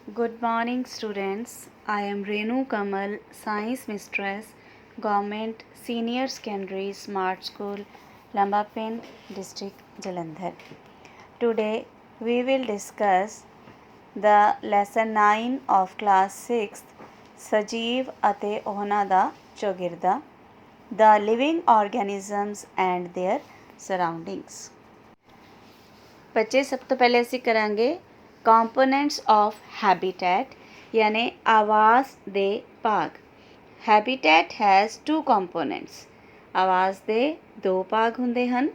Good morning, students. I am Renu Kamal, Science Mistress, Government Senior Secondary Smart School, Lambapin, District, Jalandhar. Today, we will discuss the lesson 9 of class 6th, Sajeev ਅਤੇ ਉਹਨਾਂ ਦਾ ਚੌਗਿਰਦਾ, the living organisms and their surroundings. ਬੱਚੇ ਸਭ ਤੋਂ ਪਹਿਲੇ ਅਸੀਂ ਕਰਾਂਗੇ components of habitat ਯਾਨੀ ਆਵਾਸ ਦੇ ਭਾਗ। Habitat has two components. ਆਵਾਸ ਦੇ ਦੋ ਭਾਗ ਹੁੰਦੇ ਹਨ।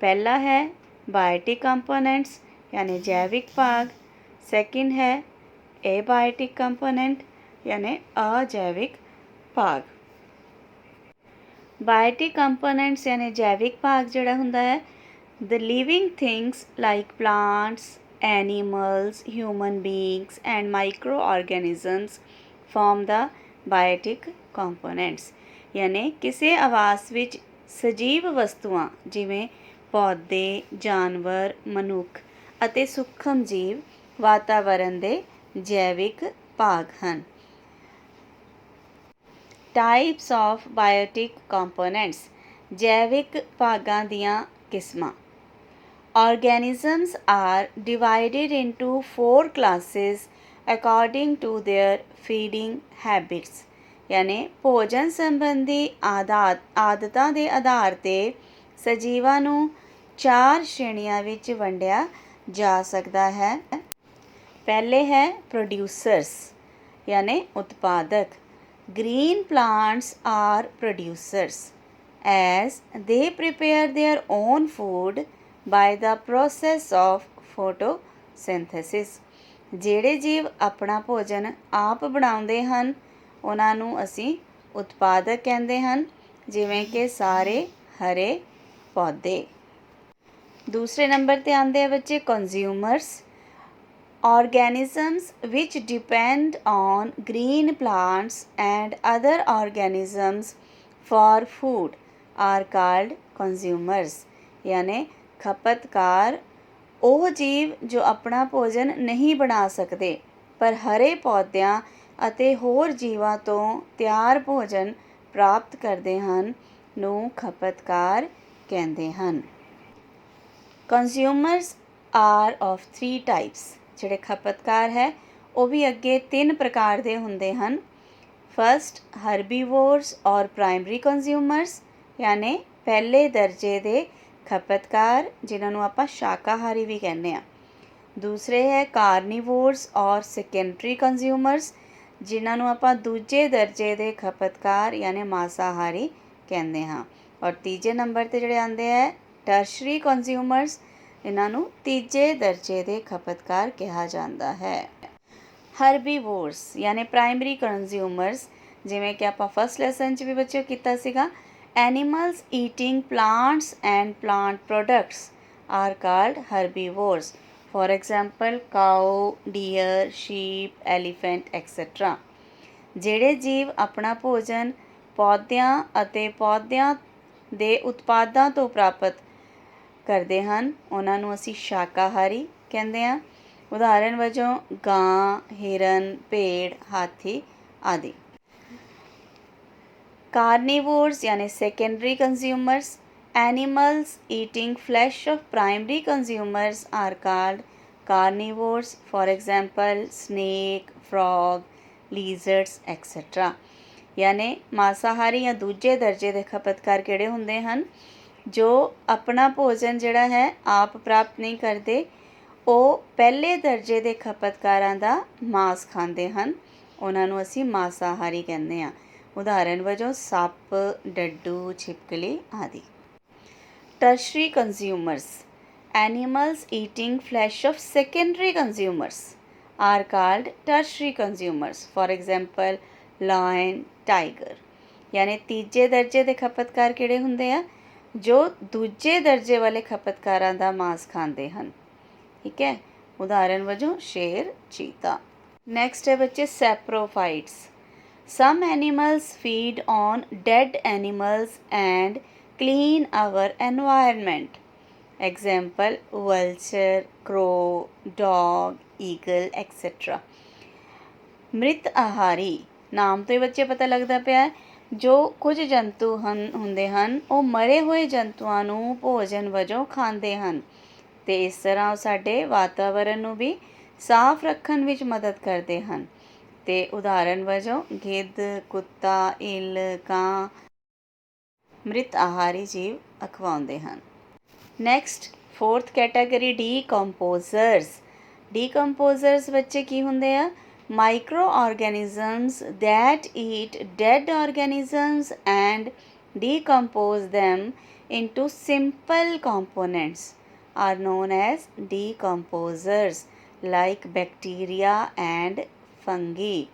ਪਹਿਲਾ ਹੈ ਬਾਇਓਟਿਕ ਕੰਪੋਨੈਂਟਸ ਯਾਨੀ ਜੈਵਿਕ ਭਾਗ। ਸੈਕਿੰਡ ਹੈ एबायोटिक कंपोनेंट यानी अजैविक भाग। बायोटिक कंपोनेंट्स यानी जैविक भाग जिहड़ा हुंदा है the living things like plants, animals, human beings and microorganisms form the biotic components यानी किसी आवास विच सजीव वस्तुआं जिवें पौधे, जानवर, मनुख ਅਤੇ सूक्ष्म जीव वातावरण ਦੇ जैविक भाग ਹਨ। टाइप्स ऑफ बायोटिक कंपोनेंट्स जैविक भागां दियां किस्मां। Organisms are divided into 4 classes according to their feeding habits यानी भोजन संबंधी आदतां दे आधार ते सजीवां नूं 4 श्रेणियां विच वंडिया जा सकदा है। पहले है प्रोड्यूसर्स यानी उत्पादक। Green plants are producers as they prepare their own food by the process of photosynthesis। ਜਿਹੜੇ ਜੀਵ ਆਪਣਾ ਭੋਜਨ ਆਪ ਬਣਾਉਂਦੇ ਹਨ ਉਹਨਾਂ ਨੂੰ ਅਸੀਂ ਉਤਪਾਦਕ ਕਹਿੰਦੇ ਹਨ, ਜਿਵੇਂ ਕਿ ਸਾਰੇ ਹਰੇ ਪੌਦੇ। ਦੂਸਰੇ ਨੰਬਰ ਤੇ ਆਉਂਦੇ ਆ ਬੱਚੇ consumers. Organisms which depend on green plants and other organisms for food are called consumers यानी खपतकार ਉਹ ਜੀਵ ਜੋ ਆਪਣਾ ਭੋਜਨ ਨਹੀਂ ਬਣਾ ਸਕਦੇ ਪਰ ਹਰੇ ਪੌਦਿਆਂ ਅਤੇ ਹੋਰ ਜੀਵਾਂ ਤੋਂ ਤਿਆਰ ਭੋਜਨ ਪ੍ਰਾਪਤ ਕਰਦੇ ਹਨ ਨੂੰ ਖਪਤਕਾਰ ਕਹਿੰਦੇ ਹਨ। Consumers are of 3 types। ਜਿਹੜੇ ਖਪਤਕਾਰ ਹੈ ਉਹ ਵੀ ਅੱਗੇ 3 ਪ੍ਰਕਾਰ ਦੇ ਹੁੰਦੇ ਹਨ। ਫਸਟ ਹਰਬੀਵੋਰਸ ਔਰ ਪ੍ਰਾਇਮਰੀ ਕੰਜ਼ਿਊਮਰਸ ਯਾਨੀ ਪਹਿਲੇ ਦਰਜੇ ਦੇ ਖਪਤਕਾਰ ਜਿਨ੍ਹਾਂ ਨੂੰ ਆਪਾਂ ਸ਼ਾਕਾਹਾਰੀ ਵੀ ਕਹਿੰਦੇ ਹਾਂ। ਦੂਸਰੇ ਹੈ ਕਾਰਨੀਵੋਰਸ ਔਰ ਸੈਕੰਡਰੀ ਕੰਜ਼ਿਊਮਰਸ ਜਿਨ੍ਹਾਂ ਨੂੰ ਆਪਾਂ ਦੂਜੇ ਦਰਜੇ ਦੇ ਖਪਤਕਾਰ ਯਾਨੀ ਮਾਸਾਹਾਰੀ ਕਹਿੰਦੇ ਹਾਂ। ਔਰ ਤੀਜੇ ਨੰਬਰ 'ਤੇ ਜਿਹੜੇ ਆਉਂਦੇ ਹੈ ਟਰਸ਼ਰੀ ਕੰਜ਼ਿਊਮਰਸ ਇਹਨਾਂ ਨੂੰ ਤੀਜੇ ਦਰਜੇ ਦੇ ਖਪਤਕਾਰ ਕਿਹਾ ਜਾਂਦਾ ਹੈ। ਹਰਬੀਵੋਰਸ ਯਾਨੀ ਪ੍ਰਾਇਮਰੀ ਕੰਜ਼ਿਊਮਰਸ ਜਿਵੇਂ ਕਿ ਆਪਾਂ ਫਸਟ ਲੈਸਨ 'ਚ ਵੀ ਬੱਚਿਓ ਕੀਤਾ ਸੀਗਾ। Animals eating plants and plant products are called herbivores. For example cow, deer, sheep, elephant et cetera. ਜਿਹੜੇ ਜੀਵ ਆਪਣਾ ਭੋਜਨ ਪੌਦਿਆਂ ਅਤੇ ਪੌਦਿਆਂ ਦੇ ਉਤਪਾਦਾਂ ਤੋਂ ਪ੍ਰਾਪਤ ਕਰਦੇ ਹਨ ਉਹਨਾਂ ਨੂੰ ਅਸੀਂ ਸ਼ਾਕਾਹਾਰੀ ਕਹਿੰਦੇ ਹਾਂ। ਉਦਾਹਰਨ ਵਜੋਂ ਗਾਂ, ਹਿਰਨ, ਭੇਡ, ਹਾਥੀ ਆਦਿ। ਕਾਰਨੀਵੋਰਸ ਯਾਨੀ secondary consumers. Animals eating flesh of primary consumers are called carnivores. For example snake, frog, lizards et cetera. ਯਾਨੀ ਮਾਸਾਹਾਰੀ ਜਾਂ ਦੂਜੇ ਦਰਜੇ ਦੇ ਖਪਤਕਾਰ ਕਿਹੜੇ ਹੁੰਦੇ ਹਨ ਜੋ ਆਪਣਾ ਭੋਜਨ ਜਿਹੜਾ ਹੈ ਆਪ ਪ੍ਰਾਪਤ ਨਹੀਂ ਕਰਦੇ ਉਹ ਪਹਿਲੇ ਦਰਜੇ ਦੇ ਖਪਤਕਾਰਾਂ ਦਾ ਮਾਸ ਖਾਂਦੇ ਹਨ ਉਹਨਾਂ ਨੂੰ ਅਸੀਂ ਮਾਸਾਹਾਰੀ ਕਹਿੰਦੇ ਹਾਂ। ਉਦਾਹਰਨ ਵਜੋਂ ਸੱਪ, ਡੱਡੂ, ਛਿਪਕਲੀ ਆਦਿ। Tertiary consumers animals eating flesh of secondary consumers are called tertiary consumers. For example line, tiger. ਯਾਨੀ ਤੀਜੇ ਦਰਜੇ ਦੇ ਖਪਤਕਾਰ ਕਿਹੜੇ ਹੁੰਦੇ ਆ ਜੋ ਦੂਜੇ ਦਰਜੇ ਵਾਲੇ ਖਪਤਕਾਰਾਂ ਦਾ ਮਾਸ ਖਾਂਦੇ ਹਨ। ਠੀਕ ਹੈ, ਉਦਾਹਰਨ ਵਜੋਂ ਸ਼ੇਰ, ਚੀਤਾ। ਨੈਕਸਟ ਹੈ ਬੱਚੇ saprophytes. Some animals feed on dead animals and clean our environment. Example vulture, crow, dog, eagle et cetera. ਮ੍ਰਿਤ ਆਹਾਰੀ, ਨਾਮ ਤੋਂ ਹੀ ਬੱਚੇ ਪਤਾ ਲੱਗਦਾ ਪਿਆ ਜੋ ਕੁਝ ਜੰਤੂ ਹੁੰਦੇ ਹਨ ਉਹ ਮਰੇ ਹੋਏ ਜੰਤੂਆਂ ਨੂੰ ਭੋਜਨ ਵਜੋਂ ਖਾਂਦੇ ਹਨ ਅਤੇ ਇਸ ਤਰ੍ਹਾਂ ਉਹ ਸਾਡੇ ਵਾਤਾਵਰਨ ਨੂੰ ਵੀ ਸਾਫ਼ ਰੱਖਣ ਵਿੱਚ ਮਦਦ ਕਰਦੇ ਹਨ। ਅਤੇ ਉਦਾਹਰਨ ਵਜੋਂ ਗਿੱਧ, ਕੁੱਤਾ, ਇੱਲ, ਕਾਂ ਮ੍ਰਿਤ ਆਹਾਰੀ ਜੀਵ ਅਖਵਾਉਂਦੇ ਹਨ। Next 4th category ਡੀਕੰਪੋਜ਼ਰਸ। ਡੀਕੰਪੋਜ਼ਰਸ ਬੱਚੇ ਕੀ ਹੁੰਦੇ ਆ? Microorganisms that eat dead organisms and decompose them into simple components are known as decomposers like bacteria and fungi।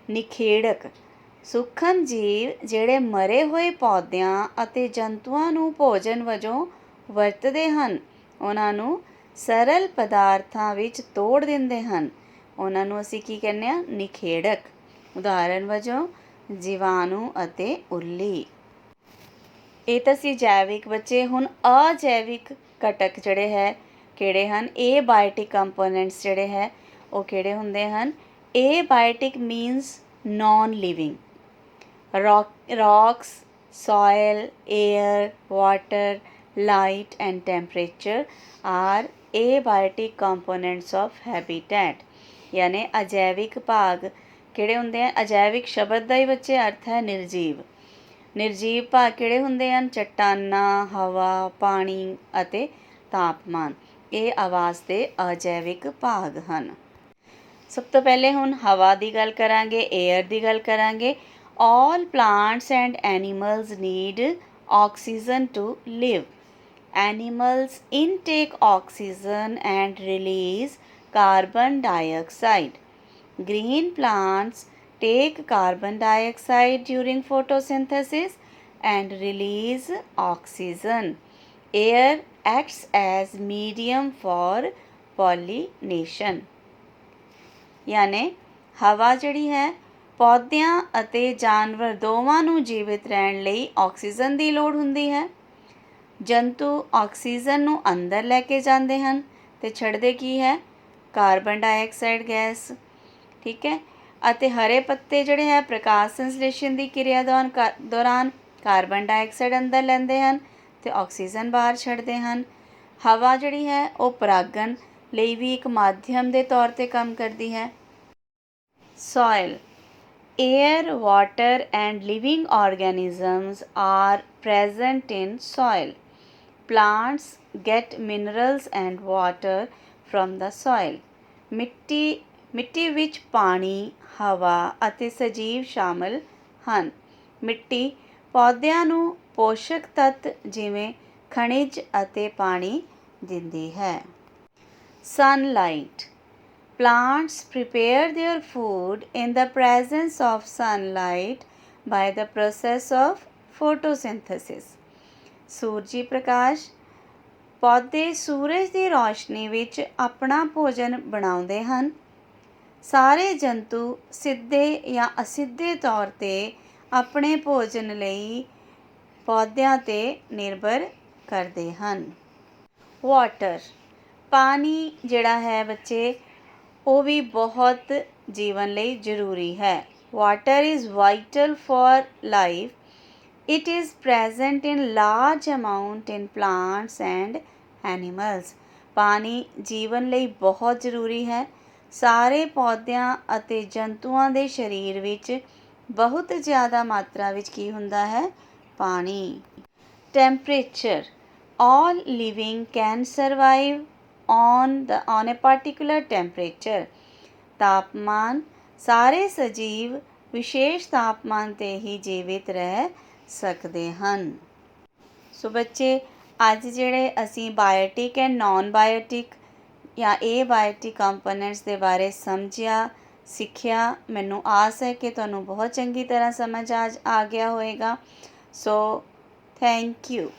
ਨਿਖੇੜਕ ਸੂਖਮ ਜੀਵ ਜਿਹੜੇ ਮਰੇ ਹੋਏ ਪੌਦਿਆਂ ਅਤੇ ਜੰਤੂਆਂ ਨੂੰ ਭੋਜਨ ਵਜੋਂ ਵਰਤਦੇ ਹਨ ਉਹਨਾਂ ਨੂੰ ਸਰਲ ਪਦਾਰਥਾਂ ਵਿੱਚ ਤੋੜ ਦਿੰਦੇ ਹਨ। ਉਹਨਾਂ ਨੂੰ ਅਸੀਂ ਕੀ ਕਹਿੰਦੇ ਹਾਂ? ਨਿਖੇੜਕ। ਉਦਾਹਰਨ ਵਜੋਂ ਜੀਵਾਣੂ ਅਤੇ ਉੱਲੀ। ਇਹ ਤਾਂ ਸੀ ਜੈਵਿਕ ਬੱਚੇ। ਹੁਣ ਅਜੈਵਿਕ ਘਟਕ ਜਿਹੜੇ ਹੈ ਕਿਹੜੇ ਹਨ? ਏਬਾਇਓਟਿਕ ਕੰਪੋਨੈਂਟਸ ਜਿਹੜੇ ਹੈ ਉਹ ਕਿਹੜੇ ਹੁੰਦੇ ਹਨ? Abiotic means non living. rocks, soil, air, water, light and temperature are abiotic components of habitat। यानी अजैविक भाग किहड़े हुंदे हैं? अजैविक शब्द का ही बच्चे अर्थ है निर्जीव। निर्जीव भाग किहड़े हुंदे हैं? चट्टानां, हवा, पानी अते तापमान। ये आवास के अजैविक भाग हैं। सब तो पहले हुण हवा की गल करांगे, एयर की गल करांगे। All plants and animals need oxygen to live. Animals intake oxygen and release carbon dioxide. Green plants take carbon dioxide during photosynthesis and release oxygen. Air acts as medium for pollination। यानी हवा जिहड़ी है ਪੌਦਿਆਂ ਅਤੇ ਜਾਨਵਰ ਦੋਵਾਂ ਨੂੰ ਜੀਵਿਤ ਰਹਿਣ ਲਈ ਆਕਸੀਜਨ ਦੀ ਲੋੜ ਹੁੰਦੀ ਹੈ। ਜੰਤੂ ਆਕਸੀਜਨ ਨੂੰ ਅੰਦਰ ਲੈ ਕੇ ਜਾਂਦੇ ਹਨ ਅਤੇ ਛੱਡਦੇ ਕੀ ਹੈ? Carbon dioxide gas. ਠੀਕ ਹੈ। ਅਤੇ ਹਰੇ ਪੱਤੇ ਜਿਹੜੇ ਹੈ ਪ੍ਰਕਾਸ਼ ਸੰਸਲੇਸ਼ਨ ਦੀ ਕਿਰਿਆ ਦੌਰਾਨ ਕਾਰਬਨ ਡਾਈਆਕਸਾਈਡ ਅੰਦਰ ਲੈਂਦੇ ਹਨ ਅਤੇ ਆਕਸੀਜਨ ਬਾਹਰ ਛੱਡਦੇ ਹਨ। ਹਵਾ ਜਿਹੜੀ ਹੈ ਉਹ ਪਰਾਗਣ ਲਈ ਵੀ ਇੱਕ ਮਾਧਿਅਮ ਦੇ ਤੌਰ 'ਤੇ ਕੰਮ ਕਰਦੀ ਹੈ। Soil. Air, water and living organisms are present in soil. Plants get minerals and water from the soil. ਮਿੱਟੀ ਵਿੱਚ ਪਾਣੀ, ਹਵਾ ਅਤੇ ਸਜੀਵ ਸ਼ਾਮਲ ਹਨ। ਮਿੱਟੀ ਪੌਦਿਆਂ ਨੂੰ ਪੋਸ਼ਕ ਤੱਤ ਜਿਵੇਂ ਖਣਿਜ ਅਤੇ ਪਾਣੀ ਦਿੰਦੀ ਹੈ। Sunlight। Plants prepare their food in the presence of sunlight by the process of photosynthesis। ਸੂਰਜੀ ਪ੍ਰਕਾਸ਼। ਪੌਦੇ ਸੂਰਜ ਦੀ ਰੌਸ਼ਨੀ ਵਿੱਚ ਆਪਣਾ ਭੋਜਨ ਬਣਾਉਂਦੇ ਹਨ। ਸਾਰੇ ਜੰਤੂ ਸਿੱਧੇ ਜਾਂ ਅਸਿੱਧੇ ਤੌਰ 'ਤੇ ਆਪਣੇ ਭੋਜਨ ਲਈ ਪੌਦਿਆਂ 'ਤੇ ਨਿਰਭਰ ਕਰਦੇ ਹਨ। ਵਾਟਰ। ਪਾਣੀ ਜਿਹੜਾ ਹੈ ਬੱਚੇ ਉਹ ਵੀ ਬਹੁਤ ਜੀਵਨ ਲਈ ਜ਼ਰੂਰੀ ਹੈ। Water is vital for life. It is present in large amount in plants and animals. ਪਾਣੀ ਜੀਵਨ ਲਈ ਬਹੁਤ ਜ਼ਰੂਰੀ ਹੈ। ਸਾਰੇ ਪੌਦਿਆਂ ਅਤੇ ਜੰਤੂਆਂ ਦੇ ਸਰੀਰ ਵਿੱਚ ਬਹੁਤ ਜ਼ਿਆਦਾ ਮਾਤਰਾ ਵਿੱਚ ਕੀ ਹੁੰਦਾ ਹੈ? ਪਾਣੀ। Temperature. All living can survive on a particular temperature। ਤਾਪਮਾਨ। ਸਾਰੇ ਸਜੀਵ ਵਿਸ਼ੇਸ਼ ਤਾਪਮਾਨ 'ਤੇ ਹੀ ਜੀਵਿਤ ਰਹਿ ਸਕਦੇ ਹਨ। ਸੋ ਬੱਚੇ ਅੱਜ ਜਿਹੜੇ ਅਸੀਂ ਬਾਇਓਟਿਕ ਐਂਡ ਨੋਨ ਬਾਇਓਟਿਕ ਜਾਂ ਏਬਾਇਓਟਿਕ ਕੰਪੋਨੈਂਟਸ ਦੇ ਬਾਰੇ ਸਮਝਿਆ, ਸਿੱਖਿਆ। ਮੈਨੂੰ ਆਸ ਹੈ ਕਿ ਤੁਹਾਨੂੰ ਬਹੁਤ ਚੰਗੀ ਤਰ੍ਹਾਂ ਸਮਝ ਆ ਗਿਆ ਹੋਵੇਗਾ। So thank you.